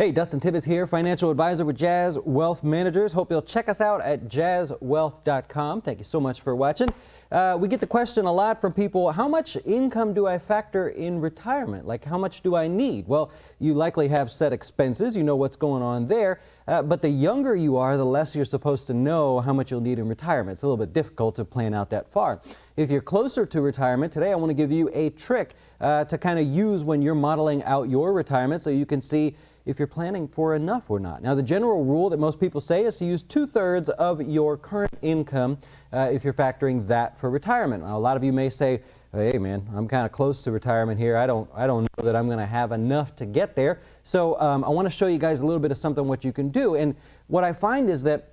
Hey, Dustin Tibbetts here, financial advisor with Jazz Wealth Managers. Hope you'll check us out at jazzwealth.com. Thank you so much for watching. We get the question a lot from people, how much income do I factor in retirement? Like, how much do I need? Well, you likely have set expenses. You know what's going on there. But the younger you are, the less you're supposed to know how much you'll need in retirement. It's a little bit difficult to plan out that far. If you're closer to retirement, today I want to give you a trick to kind of use when you're modeling out your retirement so you can see if you're planning for enough or not. Now, the general rule that most people say is to use 2/3 of your current income if you're factoring that for retirement. Now, a lot of you may say, hey man, I'm kind of close to retirement here. I don't know that I'm going to have enough to get there. So I want to show you guys a little bit of something what you can do. And what I find is that,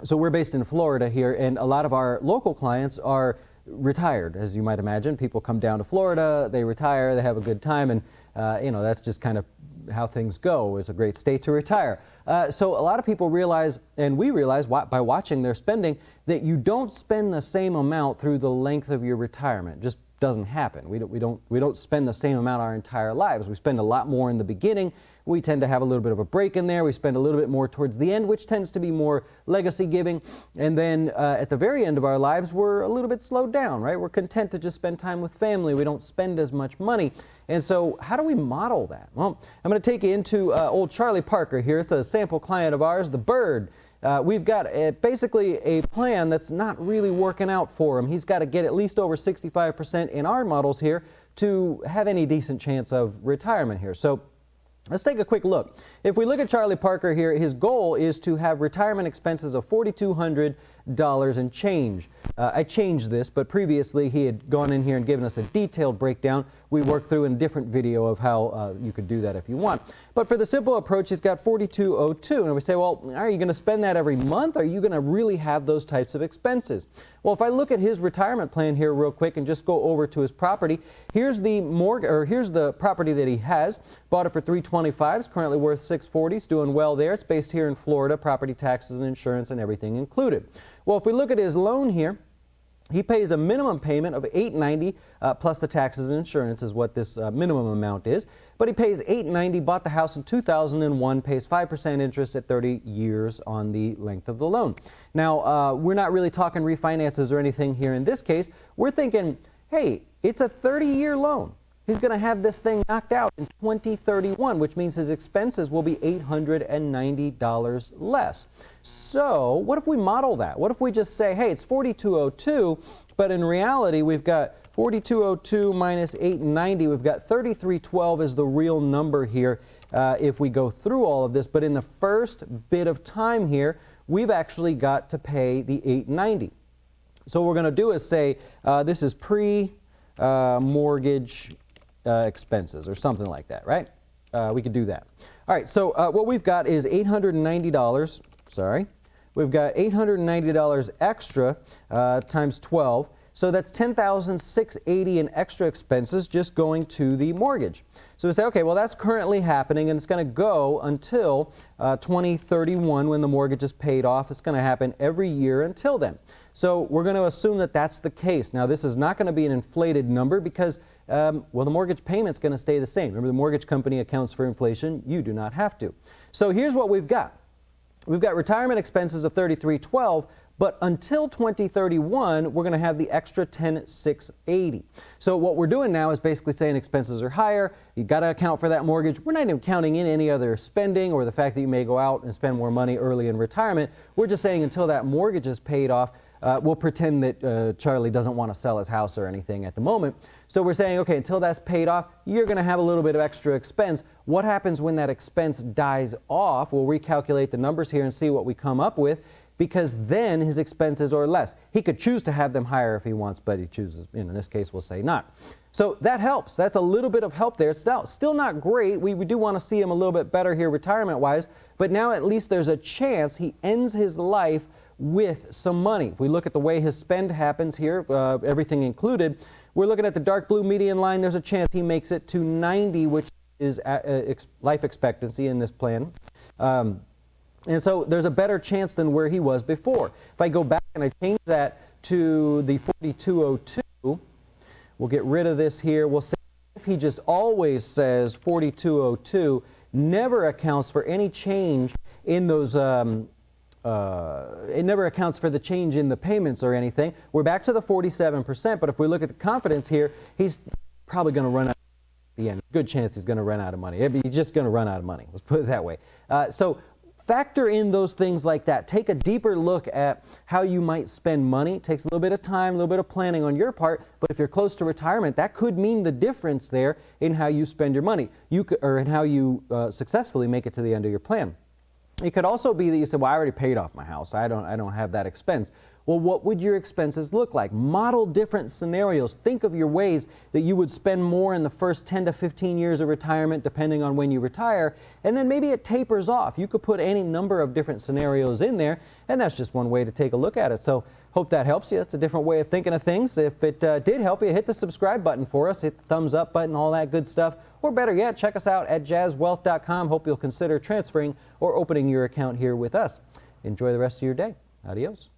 so we're based in Florida here, and a lot of our local clients are retired, as you might imagine. People come down to Florida, they retire, they have a good time, and you know, that's just kind of how things go. It's a great state to retire. So a lot of people realize, and we realize by watching their spending, that you don't spend the same amount through the length of your retirement. It just doesn't happen. We don't spend the same amount our entire lives. We spend a lot more in the beginning. We tend to have a little bit of a break in there. We spend a little bit more towards the end, which tends to be more legacy giving. And then at the very end of our lives, we're a little bit slowed down, right? We're content to just spend time with family. We don't spend as much money. And so how do we model that? Well, I'm going to take you into old Charlie Parker here. It's a sample client of ours, the Bird. We've got basically a plan that's not really working out for him. He's got to get at least over 65% in our models here to have any decent chance of retirement here. So let's take a quick look. If we look at Charlie Parker here, his goal is to have retirement expenses of $4,200 and change. I changed this, but previously he had gone in here and given us a detailed breakdown. We worked through in a different video of how you could do that if you want. But for the simple approach, he's got $4,202. And we say, well, are you going to spend that every month? Are you going to really have those types of expenses? Well, if I look at his retirement plan here real quick and just go over to his property, here's the here's the property that he has. Bought it for $325. It's currently worth $640. It's doing well there. It's based here in Florida, property taxes and insurance and everything included. Well, if we look at his loan here, he pays a minimum payment of $890 plus the taxes and insurance is what this minimum amount is. But he pays $890, bought the house in 2001, pays 5% interest at 30 years on the length of the loan. Now, we're not really talking refinances or anything here in this case. We're thinking, hey, it's a 30-year loan. He's going to have this thing knocked out in 2031, which means his expenses will be $890 less. So what if we model that? What if we just say, hey, it's $4,202, but in reality, we've got $4,202 minus $890. We've got $3,312 is the real number here if we go through all of this. But in the first bit of time here, we've actually got to pay the $890. So what we're going to do is say this is pre-mortgage expenses or something like that, right? We could do that. All right, so what we've got is $890. Sorry. We've got $890 extra times 12. So that's $10,680 in extra expenses just going to the mortgage. So we say, okay, well, that's currently happening, and it's going to go until 2031 when the mortgage is paid off. It's going to happen every year until then. So we're going to assume that that's the case. Now, this is not going to be an inflated number because, well, the mortgage payment's going to stay the same. Remember, the mortgage company accounts for inflation. You do not have to. So here's what we've got. We've got retirement expenses of $3,312, but until 2031, we're going to have the extra $10,680. So what we're doing now is basically saying expenses are higher. You've got to account for that mortgage. We're not even counting in any other spending or the fact that you may go out and spend more money early in retirement. We're just saying until that mortgage is paid off, we'll pretend that Charlie doesn't want to sell his house or anything at the moment. So we're saying, okay, until that's paid off, you're going to have a little bit of extra expense. What happens when that expense dies off? We'll recalculate the numbers here and see what we come up with, because then his expenses are less. He could choose to have them higher if he wants, but he chooses, in this case, we'll say not. So that helps. That's a little bit of help there. It's still not great. We do want to see him a little bit better here retirement-wise, but now at least there's a chance he ends his life with some money. If we look at the way his spend happens here, everything included, we're looking at the dark blue median line. There's a chance he makes it to 90, which is life expectancy in this plan. And so there's a better chance than where he was before. If I go back and I change that to the 4202, we'll get rid of this here. We'll say if he just always says 4202, never accounts for any change in those it never accounts for the change in the payments or anything. We're back to the 47%, but if we look at the confidence here, he's probably going to run out at the end. Good chance he's going to run out of money. He's just going to run out of money. Let's put it that way. So factor in those things like that. Take a deeper look at how you might spend money. It takes a little bit of time, a little bit of planning on your part, but if you're close to retirement, that could mean the difference there in how you spend your money, or in how you successfully make it to the end of your plan. It could also be that you said, well, I already paid off my house. I don't have that expense. Well, what would your expenses look like? Model different scenarios. Think of your ways that you would spend more in the first 10 to 15 years of retirement, depending on when you retire, and then maybe it tapers off. You could put any number of different scenarios in there, and that's just one way to take a look at it. So hope that helps you. It's a different way of thinking of things. If it did help you, hit the subscribe button for us, hit the thumbs up button, all that good stuff. Or better yet, check us out at jazzwealth.com. Hope you'll consider transferring or opening your account here with us. Enjoy the rest of your day. Adios.